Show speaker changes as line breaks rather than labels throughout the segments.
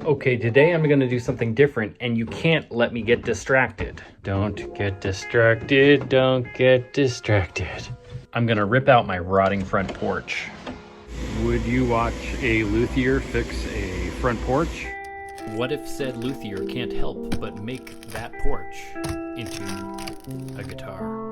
Okay, today I'm gonna do something different and you can't let me get distracted. Don't get distracted, don't get distracted. I'm gonna rip out my rotting front porch. Would you watch a luthier fix a front porch? What if said luthier can't help but make that porch into a guitar?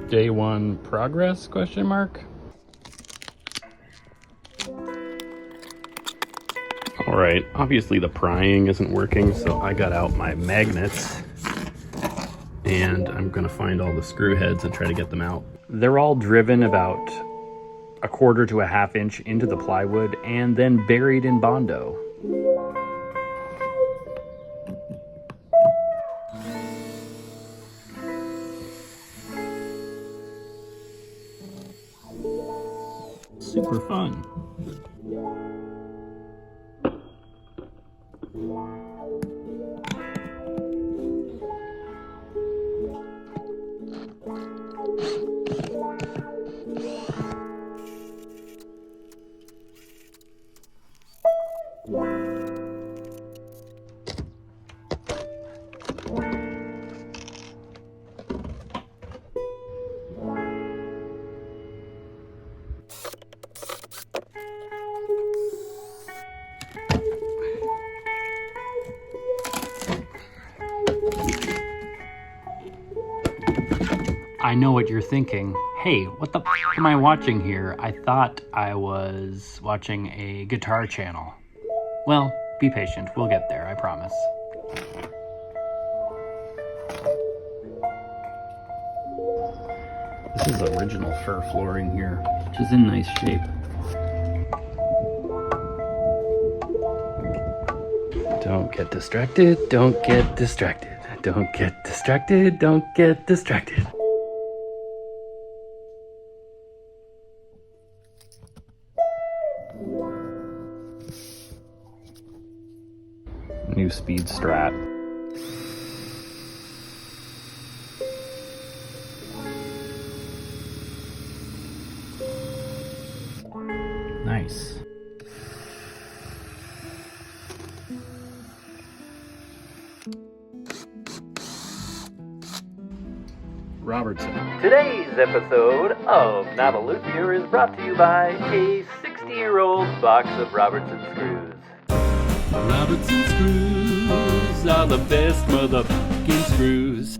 Day one progress, question mark? All right, obviously the prying isn't working, so I got out my magnets and I'm gonna find all the screw heads and try to get them out. They're all driven about 1/4 to a 1/2 inch into the plywood and then buried in Bondo. Super fun. I know what you're thinking. Hey, what the f am I watching here? I thought I was watching a guitar channel. Well, be patient. We'll get there, I promise. This is original fir flooring here, which is in nice shape. Don't get distracted, don't get distracted. Don't get distracted, don't get distracted. New speed strat. Nice. Robertson. Today's episode of Not a Luthier is brought to you by a 60-year-old box of Robertson screws. Robertson screws are the best motherfucking screws.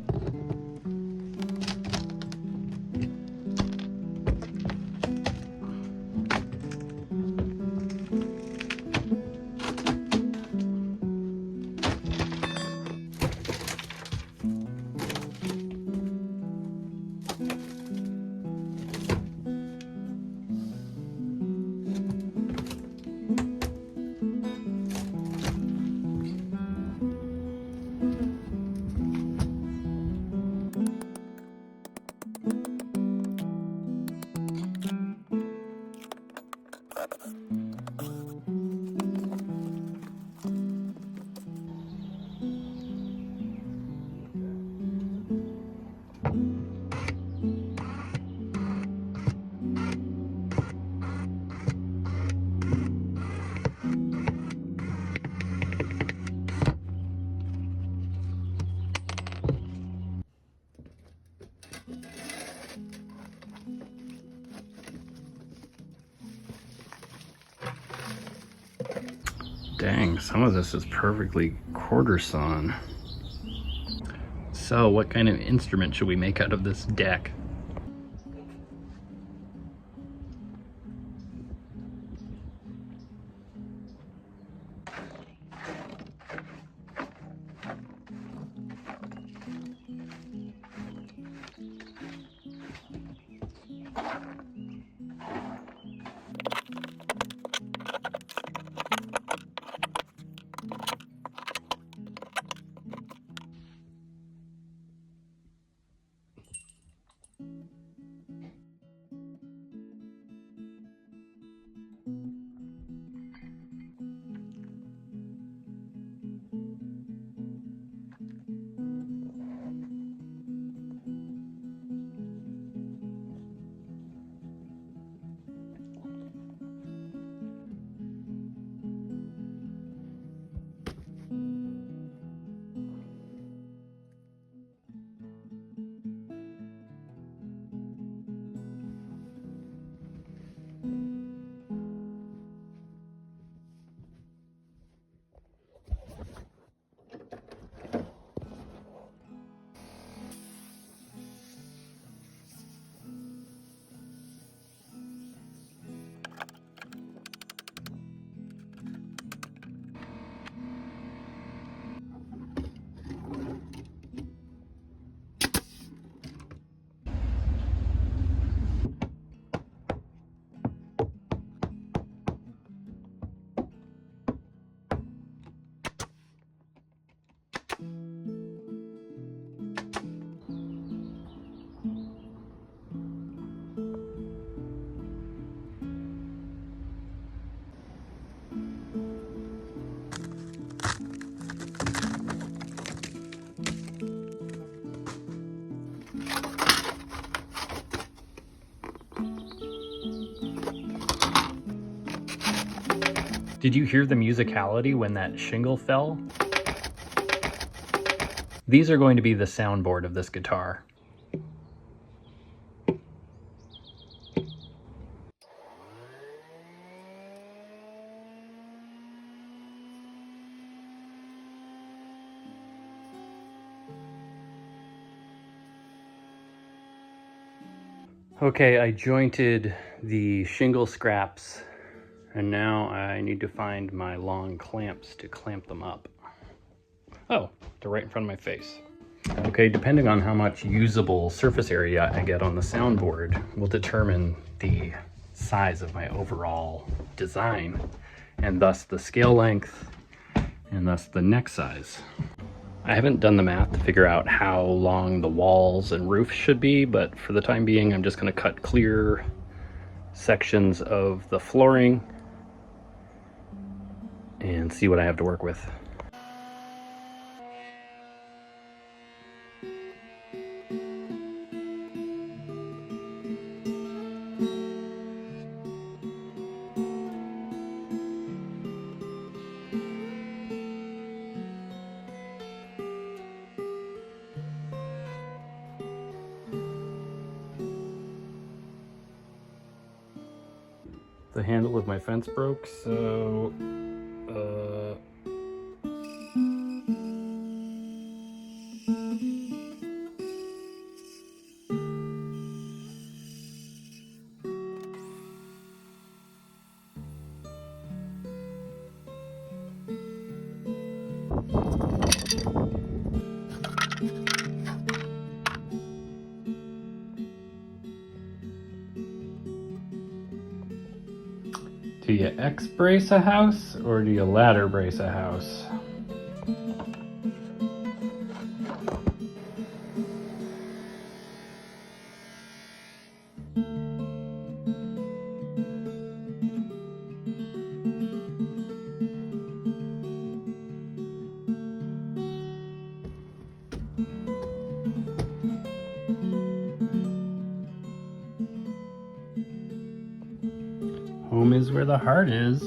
Dang, some of this is perfectly quarter sawn. So what kind of instrument should we make out of this deck? Did you hear the musicality when that shingle fell? These are going to be the soundboard of this guitar. Okay, I jointed the shingle scraps, and now I need to find my long clamps to clamp them up. Oh, they're right in front of my face. Okay, depending on how much usable surface area I get on the soundboard will determine the size of my overall design, and thus the scale length, and thus the neck size. I haven't done the math to figure out how long the walls and roof should be, but for the time being, I'm just going to cut clear sections of the flooring and see what I have to work with. The handle of my fence broke, so do you X-brace a house or do you ladder brace a house? Home is where the heart is.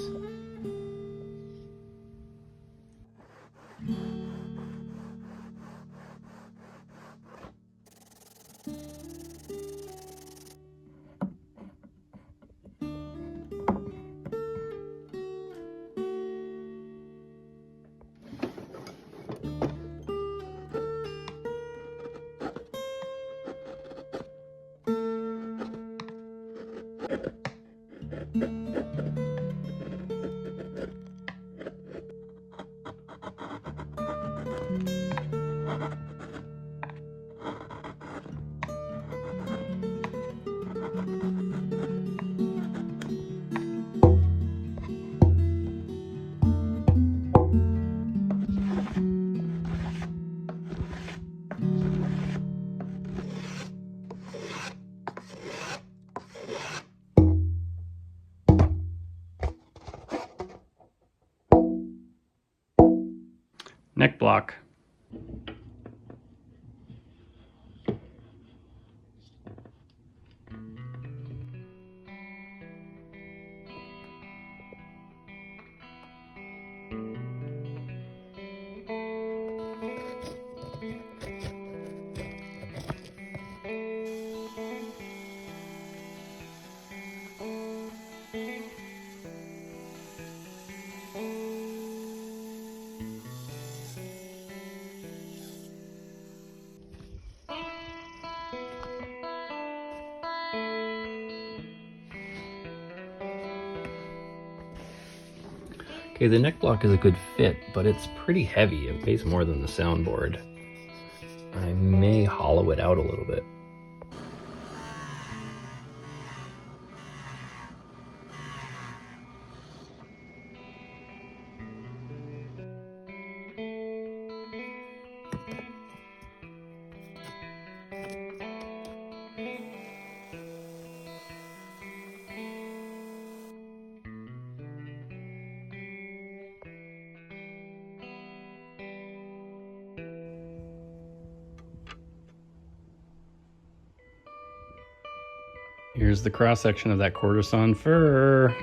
Neck block. Okay, the neck block is a good fit, but it's pretty heavy. It weighs more than the soundboard. I may hollow it out a little bit. Here's the cross section of that quarter sawn fur.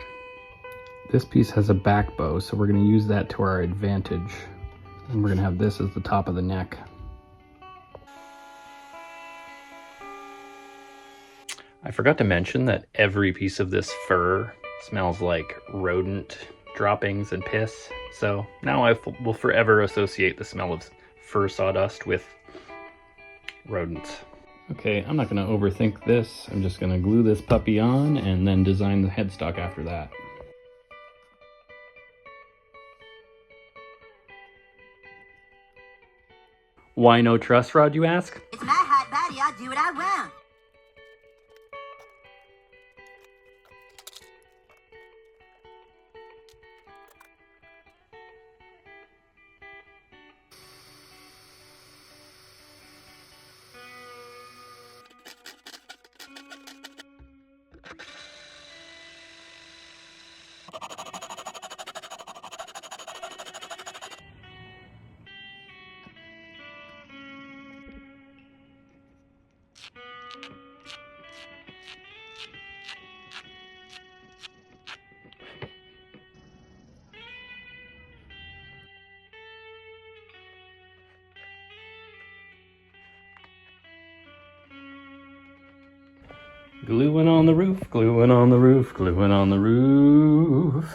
This piece has a back bow, so we're going to use that to our advantage. And we're going to have this as the top of the neck. I forgot to mention that every piece of this fur smells like rodent droppings and piss. So now I will forever associate the smell of fur sawdust with rodents. Okay, I'm not going to overthink this. I'm just going to glue this puppy on and then design the headstock after that. Why no truss rod, you ask?
It's my hot body, I'll do what I want.
Gluing on the roof, gluing on the roof, gluing on the roof.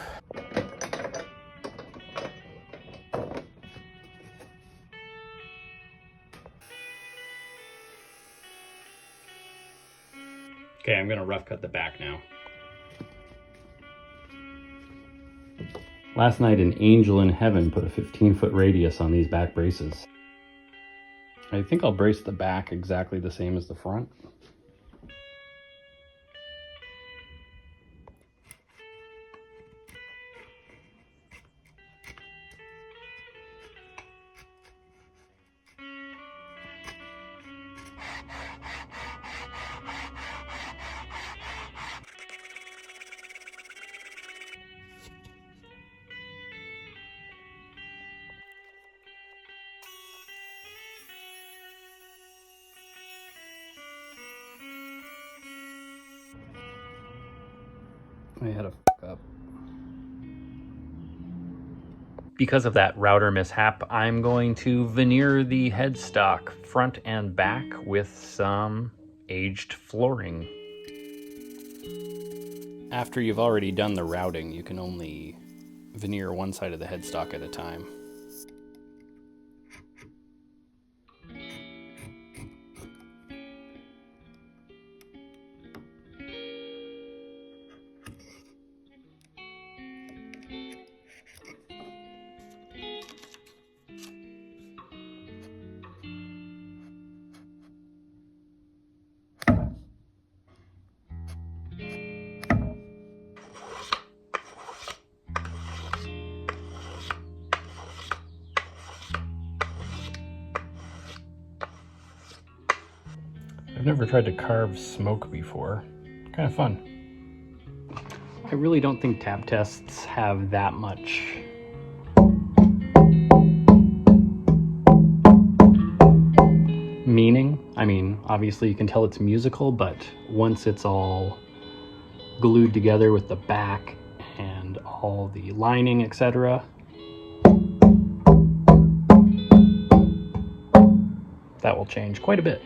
Okay, I'm gonna rough cut the back now. Last night an angel in heaven put a 15-foot radius on these back braces. I think I'll brace the back exactly the same as the front. I had a fuck up. Because of that router mishap, I'm going to veneer the headstock front and back with some aged flooring. After you've already done the routing, you can only veneer one side of the headstock at a time. I've never tried to carve smoke before. Kind of fun. I really don't think tap tests have that much meaning. I mean, obviously you can tell it's musical, but once it's all glued together with the back and all the lining, etc., that will change quite a bit.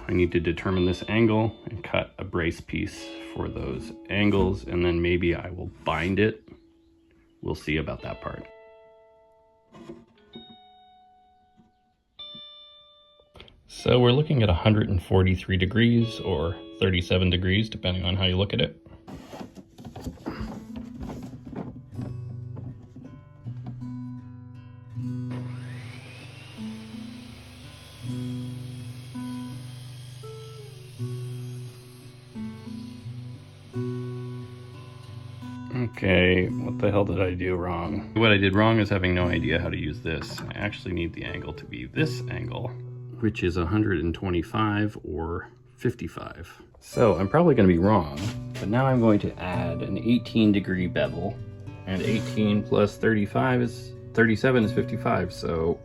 I need to determine this angle and cut a brace piece for those angles, and then maybe I will bind it. We'll see about that part. So we're looking at 143 degrees or 37 degrees, depending on how you look at it. Okay, what the hell did I do wrong? What I did wrong is having no idea how to use this. I actually need the angle to be this angle, which is 125 or 55. So I'm probably going to be wrong, but now I'm going to add an 18-degree bevel, and 18 plus 35 is 37 is 55, so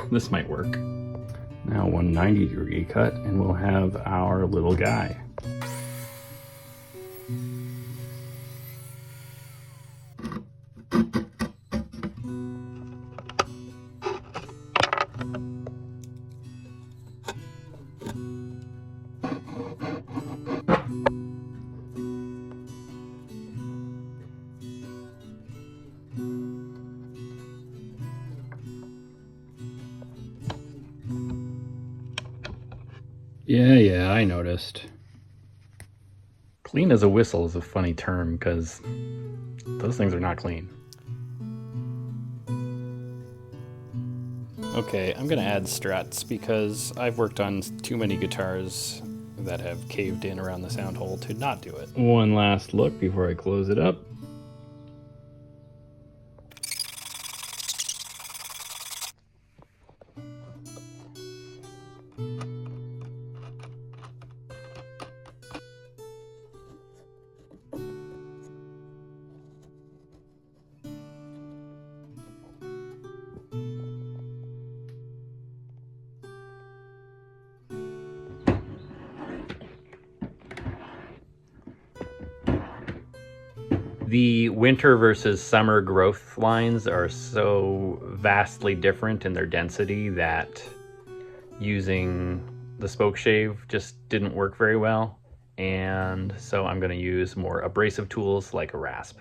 this might work. Now 190-degree cut, and we'll have our little guy. Yeah, I noticed. Clean as a whistle is a funny term because those things are not clean. Okay, I'm gonna add struts because I've worked on too many guitars that have caved in around the sound hole to not do it. One last look before I close it up. The winter versus summer growth lines are so vastly different in their density that using the spoke shave just didn't work very well. And so I'm going to use more abrasive tools like a rasp.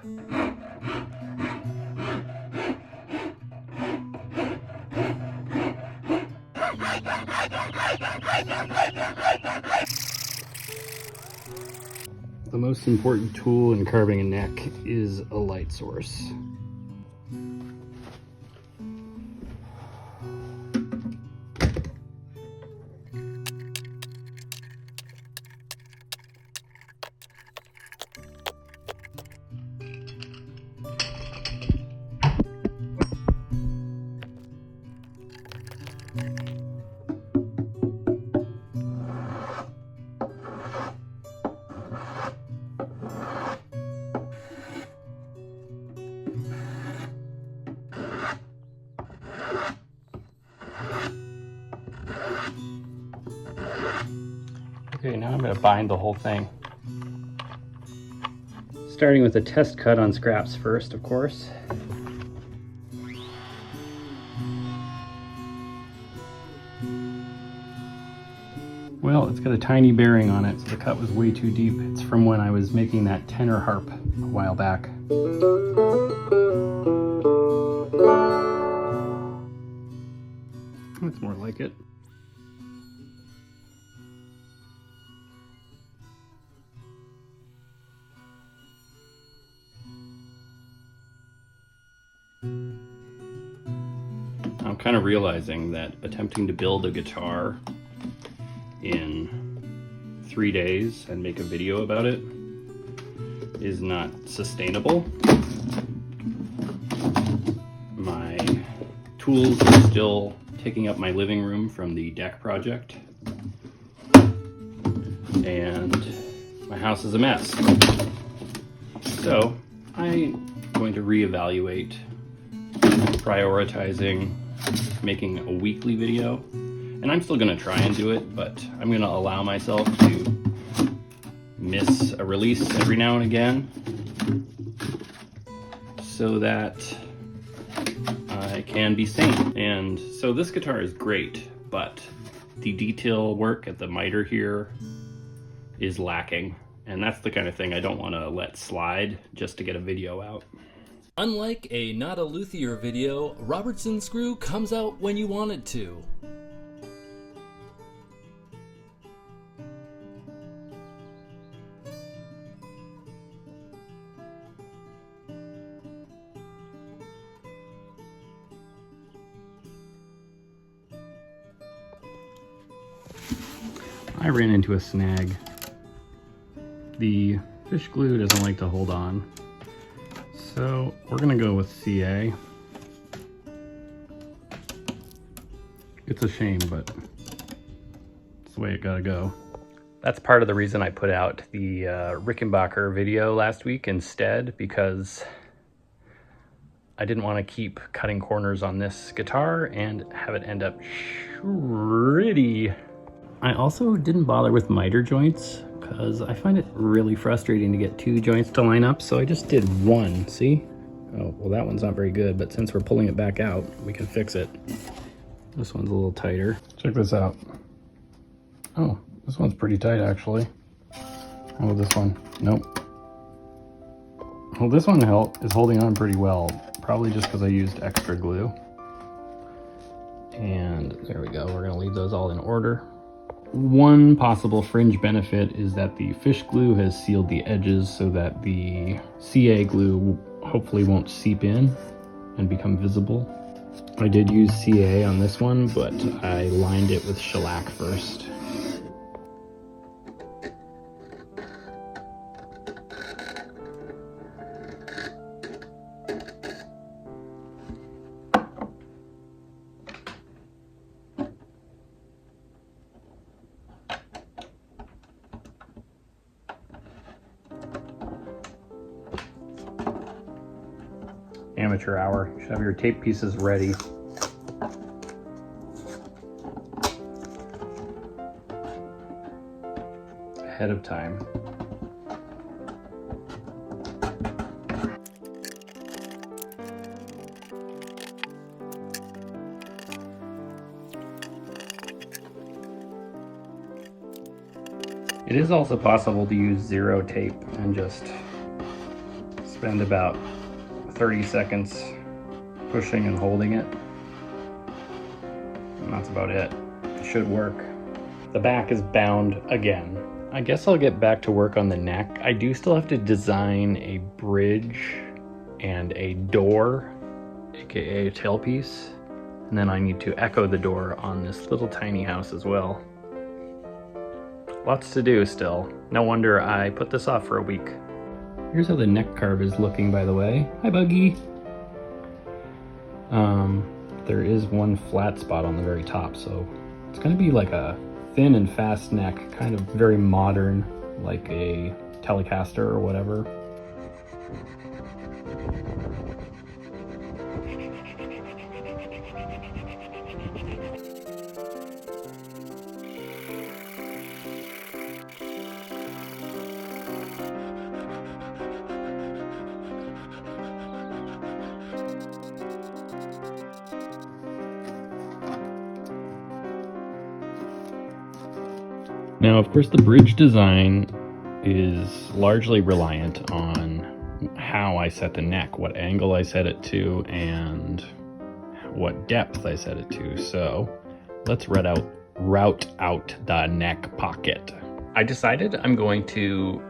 The most important tool in carving a neck is a light source. Okay, now I'm going to bind the whole thing. Starting with a test cut on scraps first, of course. Well, it's got a tiny bearing on it, so the cut was way too deep. It's from when I was making that tenor harp a while back. That's more like it. I'm kind of realizing that attempting to build a guitar in 3 days and make a video about it is not sustainable. My tools are still taking up my living room from the deck project, and my house is a mess. So I'm going to reevaluate prioritizing making a weekly video, and I'm still going to try and do it, but I'm going to allow myself to miss a release every now and again so that I can be sane. And so this guitar is great, but the detail work at the miter here is lacking, and that's the kind of thing I don't want to let slide just to get a video out.
Unlike a Not a Luthier video, Robertson screw comes out when you want it to.
I ran into a snag. The fish glue doesn't like to hold on. So we're gonna go with CA. It's a shame, but it's the way it gotta go. That's part of the reason I put out the Rickenbacker video last week instead, because I didn't want to keep cutting corners on this guitar and have it end up shitty. I also didn't bother with miter joints because I find it really frustrating to get two joints to line up, so I just did one, see? Oh, well that one's not very good, but since we're pulling it back out, we can fix it. This one's a little tighter. Check this out. Oh, this one's pretty tight actually. How about this one? Nope. Well, this one is holding on pretty well, probably just because I used extra glue. And there we go, we're gonna leave those all in order. One possible fringe benefit is that the fish glue has sealed the edges so that the CA glue hopefully won't seep in and become visible. I did use CA on this one, but I lined it with shellac first. Amateur hour. You should have your tape pieces ready. Ahead of time. It is also possible to use zero tape and just spend about 30 seconds pushing and holding it. And that's about it. It should work. The back is bound again. I guess I'll get back to work on the neck. I do still have to design a bridge and a door, aka a tailpiece. And then I need to echo the door on this little tiny house as well. Lots to do still. No wonder I put this off for a week. Here's how the neck carve is looking, by the way. Hi, Buggy. There is one flat spot on the very top, so it's gonna be like a thin and fast neck, kind of very modern, like a Telecaster or whatever. Now, of course, the bridge design is largely reliant on how I set the neck, what angle I set it to, and what depth I set it to. So let's route out the neck pocket. I decided I'm going to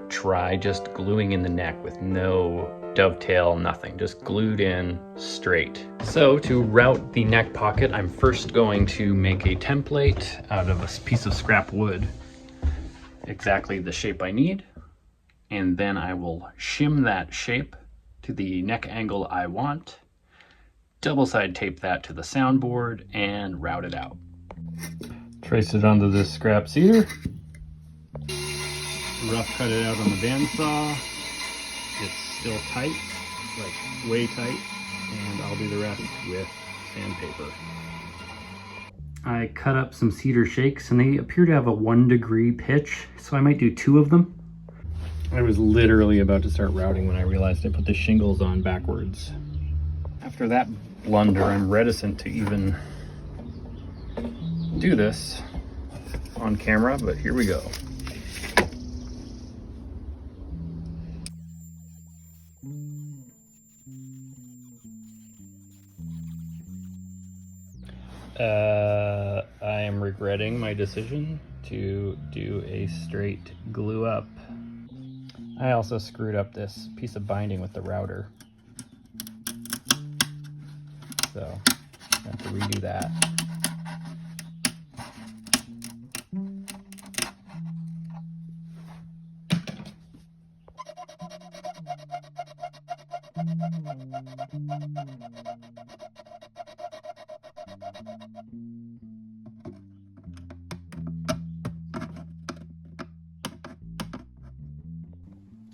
try just gluing in the neck with no dovetail, nothing, just glued in straight. So to route the neck pocket, I'm first going to make a template out of a piece of scrap wood, exactly the shape I need, and then I will shim that shape to the neck angle I want, double side tape that to the soundboard, and route it out. Trace it onto this scrap cedar, rough cut it out on the bandsaw. It's still tight, like way tight, and I'll do the rest with sandpaper. I cut up some cedar shakes and they appear to have a 1 degree pitch, so I might do 2 of them. I was literally about to start routing when I realized I put the shingles on backwards. After that blunder, I'm reticent to even do this on camera, but here we go. I am regretting my decision to do a straight glue up. I also screwed up this piece of binding with the router, so I have to redo that.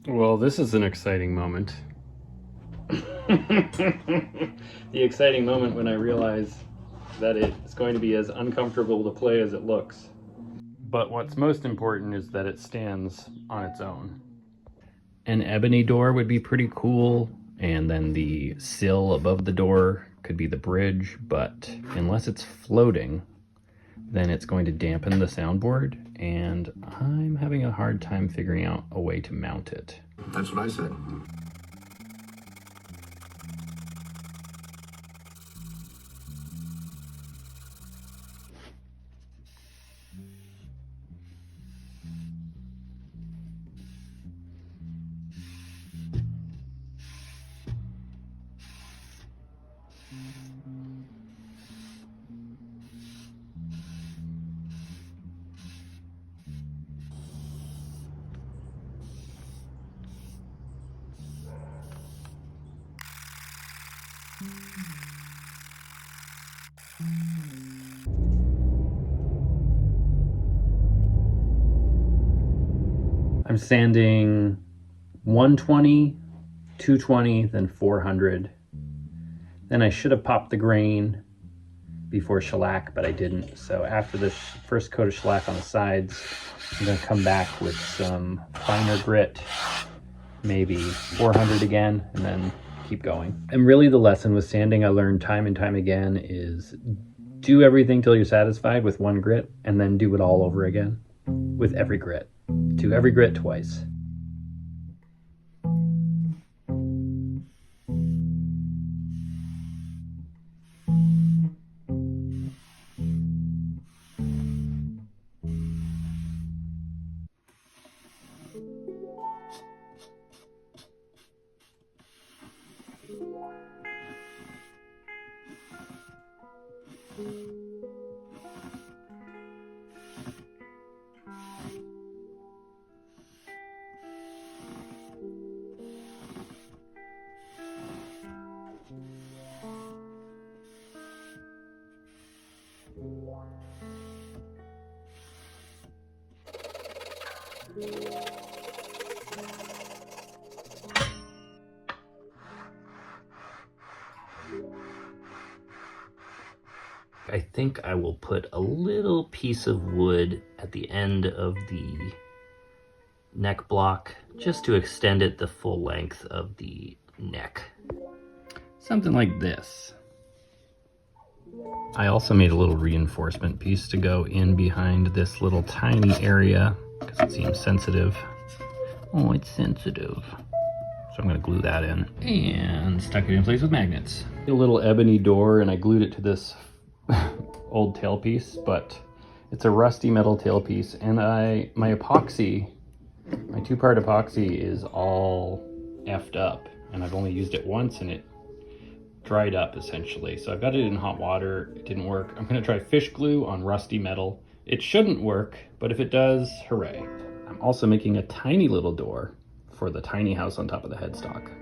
Well, this is an exciting moment. The exciting moment when I realize that it's going to be as uncomfortable to play as it looks. But what's most important is that it stands on its own. An ebony door would be pretty cool, and then the sill above the door could be the bridge, but unless it's floating, then it's going to dampen the soundboard, and I'm having a hard time figuring out a way to mount it.
That's what I said.
I'm sanding 120, 220, then 400. Then I should have popped the grain before shellac, but I didn't. So after the first coat of shellac on the sides, I'm gonna come back with some finer grit, maybe 400 again, and then keep going. And really the lesson with sanding I learned time and time again is do everything till you're satisfied with one grit, and then do it all over again with every grit. Do every grit twice. I think I will put a little piece of wood at the end of the neck block just to extend it the full length of the neck. Something like this. I also made a little reinforcement piece to go in behind this little tiny area because it seems sensitive. Oh, it's sensitive. So I'm gonna glue that in and stuck it in place with magnets. A little ebony door, and I glued it to this old tailpiece, but it's a rusty metal tailpiece, and my epoxy, my two-part epoxy is all effed up, and I've only used it once and it dried up essentially. So I've got it in hot water. It didn't work. I'm gonna try fish glue on rusty metal. It shouldn't work, but if it does, hooray. I'm also making a tiny little door for the tiny house on top of the headstock.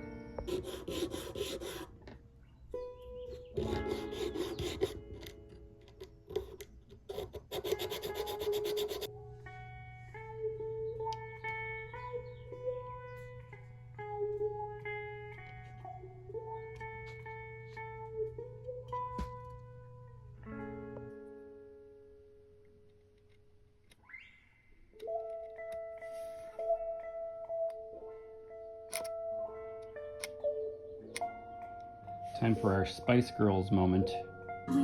Time for our Spice Girls moment. The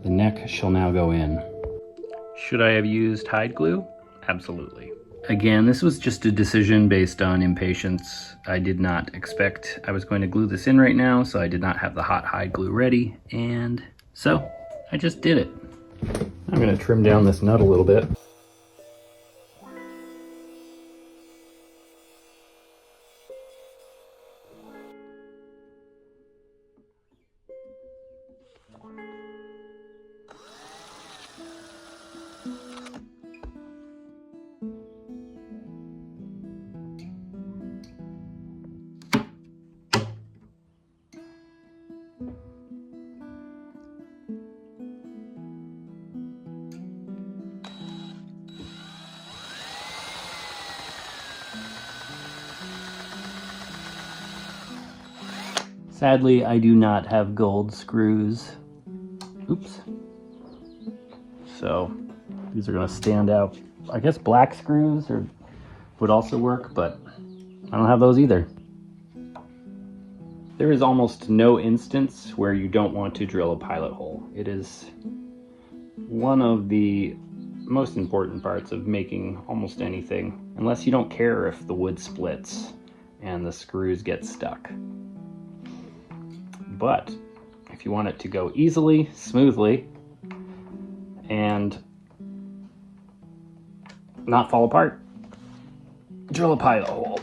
neck shall now go in. Should I have used hide glue? Absolutely. Again, this was just a decision based on impatience. I did not expect I was going to glue this in right now, so I did not have the hot hide glue ready, and so I just did it. I'm gonna trim down this nut a little bit. Sadly, I do not have gold screws. Oops. So these are gonna stand out. I guess black screws would also work, but I don't have those either. There is almost no instance where you don't want to drill a pilot hole. It is one of the most important parts of making almost anything, unless you don't care if the wood splits and the screws get stuck. But if you want it to go easily, smoothly, and not fall apart, drill a pilot hole.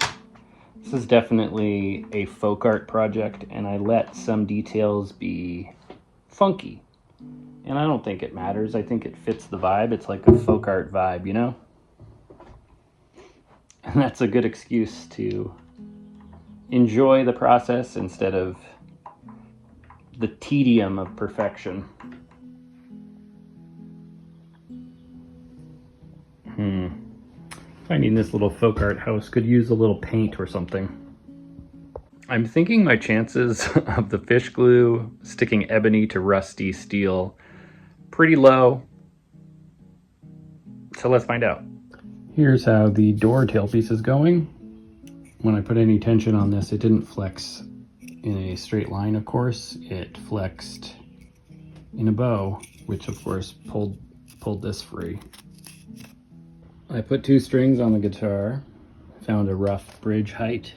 This is definitely a folk art project, and I let some details be funky. And I don't think it matters. I think it fits the vibe. It's like a folk art vibe, you know? And that's a good excuse to enjoy the process instead of the tedium of perfection. Finding this little folk art house could use a little paint or something. I'm thinking my chances of the fish glue sticking ebony to rusty steel pretty low. So let's find out. Here's how the door tailpiece is going. When I put any tension on this, it didn't flex in a straight line, of course. It flexed in a bow, which of course pulled this free. I put 2 strings on the guitar, found a rough bridge height,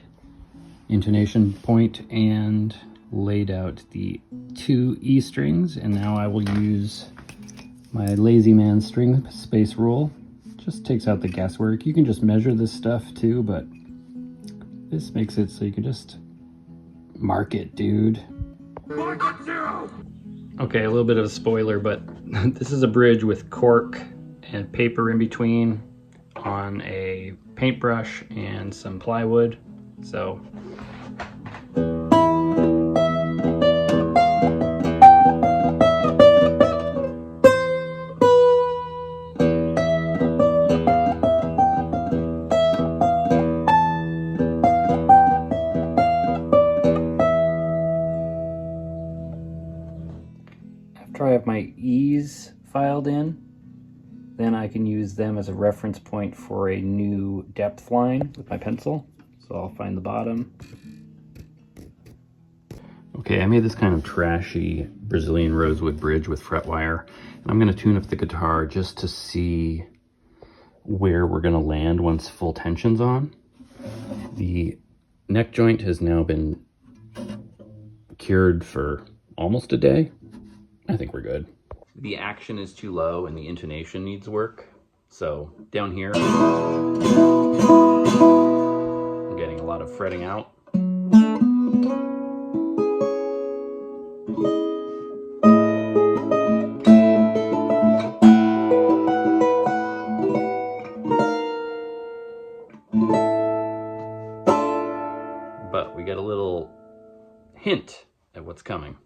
intonation point, and laid out the 2 E strings, and now I will use my lazy man string space rule. Just takes out the guesswork. You can just measure this stuff too, but this makes it so you can just mark it, dude. Mark it 0! Okay, a little bit of a spoiler, but this is a bridge with cork and paper in between on a paintbrush and some plywood. So after I have my E's filed in, then I can use them as a reference point for a new depth line with my pencil. So I'll find the bottom. Okay, I made this kind of trashy Brazilian rosewood bridge with fret wire. And I'm gonna tune up the guitar just to see where we're gonna land once full tension's on. The neck joint has now been cured for almost a day. I think we're good. The action is too low and the intonation needs work. So down here, I'm getting a lot of fretting out. But we get a little hint at what's coming.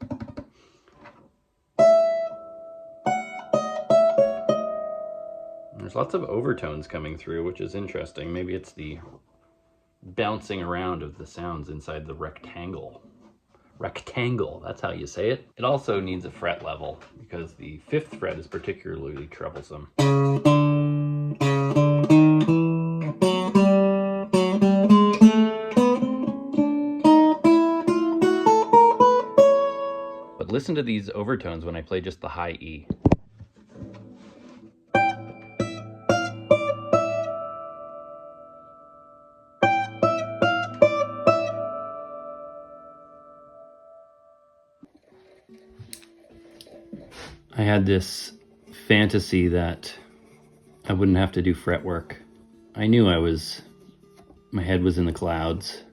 There's lots of overtones coming through, which is interesting. Maybe it's the bouncing around of the sounds inside the rectangle. Rectangle, that's how you say it. It also needs a fret level because the 5th fret is particularly troublesome. But listen to these overtones when I play just the high E. I had this fantasy that I wouldn't have to do fret work. I knew my head was in the clouds.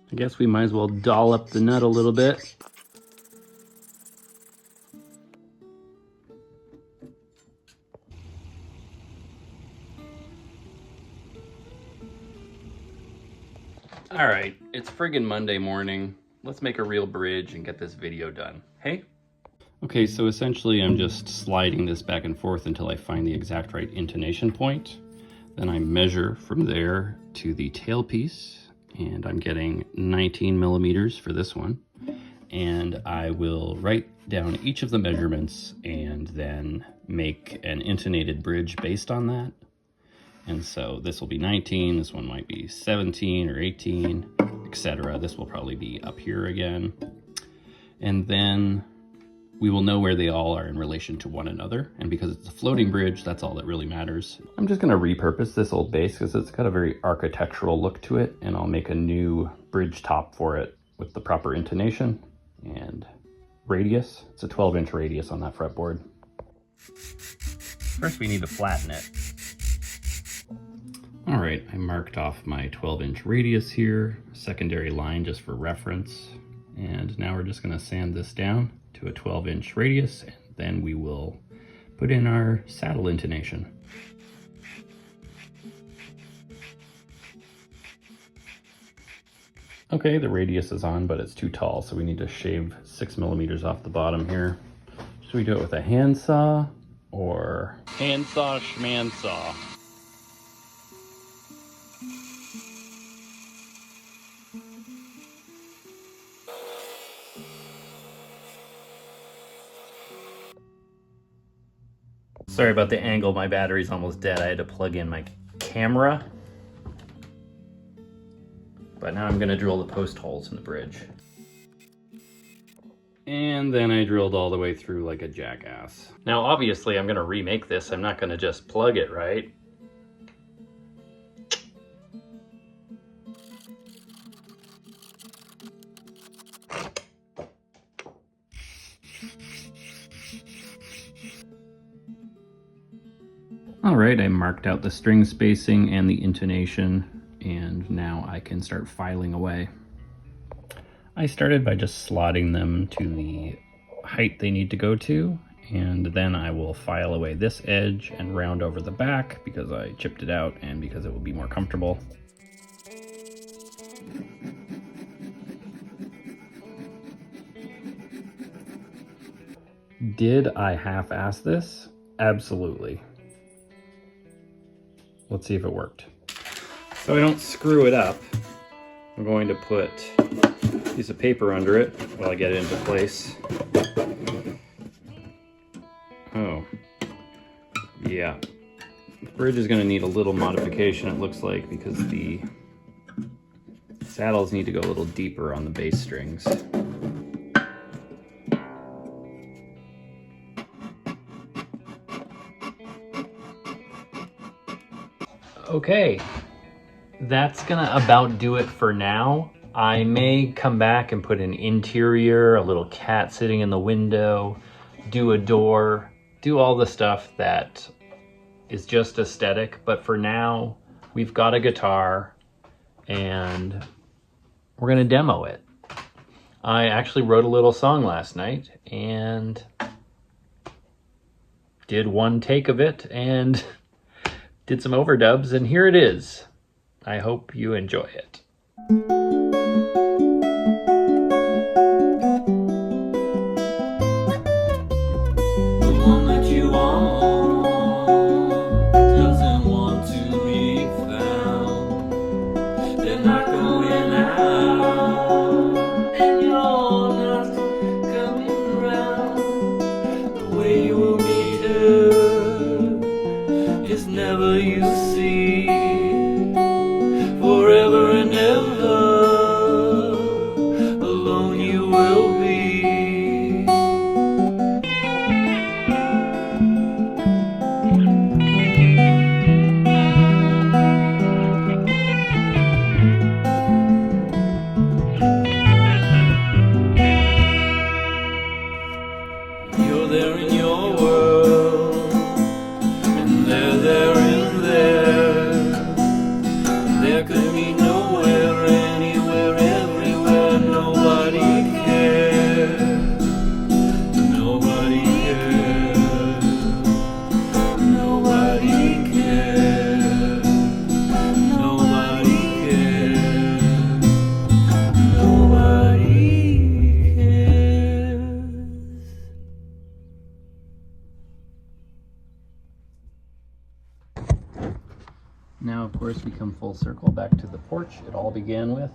I guess we might as well doll up the nut a little bit. All right, it's friggin' Monday morning. Let's make a real bridge and get this video done. Hey? Okay, so essentially I'm just sliding this back and forth until I find the exact right intonation point. Then I measure from there to the tailpiece, and I'm getting 19 millimeters for this one. And I will write down each of the measurements and then make an intonated bridge based on that. And so this will be 19, this one might be 17 or 18, etc. This will probably be up here again. And then we will know where they all are in relation to one another. And because it's a floating bridge, that's all that really matters. I'm just gonna repurpose this old base because it's got a very architectural look to it, and I'll make a new bridge top for it with the proper intonation and radius. It's a 12-inch radius on that fretboard. First we need to flatten it. All right, I marked off my 12-inch radius here, secondary line just for reference. And now we're just gonna sand this down to a 12-inch radius, and then we will put in our saddle intonation. Okay, the radius is on, but it's too tall, so we need to shave 6 millimeters off the bottom here. Should we do it with a handsaw or handsaw schmansaw? Sorry about the angle, my battery's almost dead. I had to plug in my camera. But now I'm gonna drill the post holes in the bridge. And then I drilled all the way through like a jackass. Now obviously I'm gonna remake this. I'm not gonna just plug it, right? All right, I marked out the string spacing and the intonation, and now I can start filing away. I started by just slotting them to the height they need to go to, and then I will file away this edge and round over the back because I chipped it out and because it will be more comfortable. Did I half-ass this? Absolutely. Let's see if it worked. So I don't screw it up, I'm going to put a piece of paper under it while I get it into place. Oh, yeah. The bridge is going to need a little modification, it looks like, because the saddles need to go a little deeper on the bass strings. Okay, that's gonna about do it for now. I may come back and put an interior, a little cat sitting in the window, do a door, do all the stuff that is just aesthetic. But for now, we've got a guitar and we're gonna demo it. I actually wrote a little song last night and did one take of it and did some overdubs, and here it is. I hope you enjoy it. The one that you want doesn't want to be found. They're not going out, and you're not coming around. The way you will meet her is never you see, forever and ever, alone you will be. You're there in your world, and they're there in theirs. Now, of course, we come full circle back to the porch it all began with.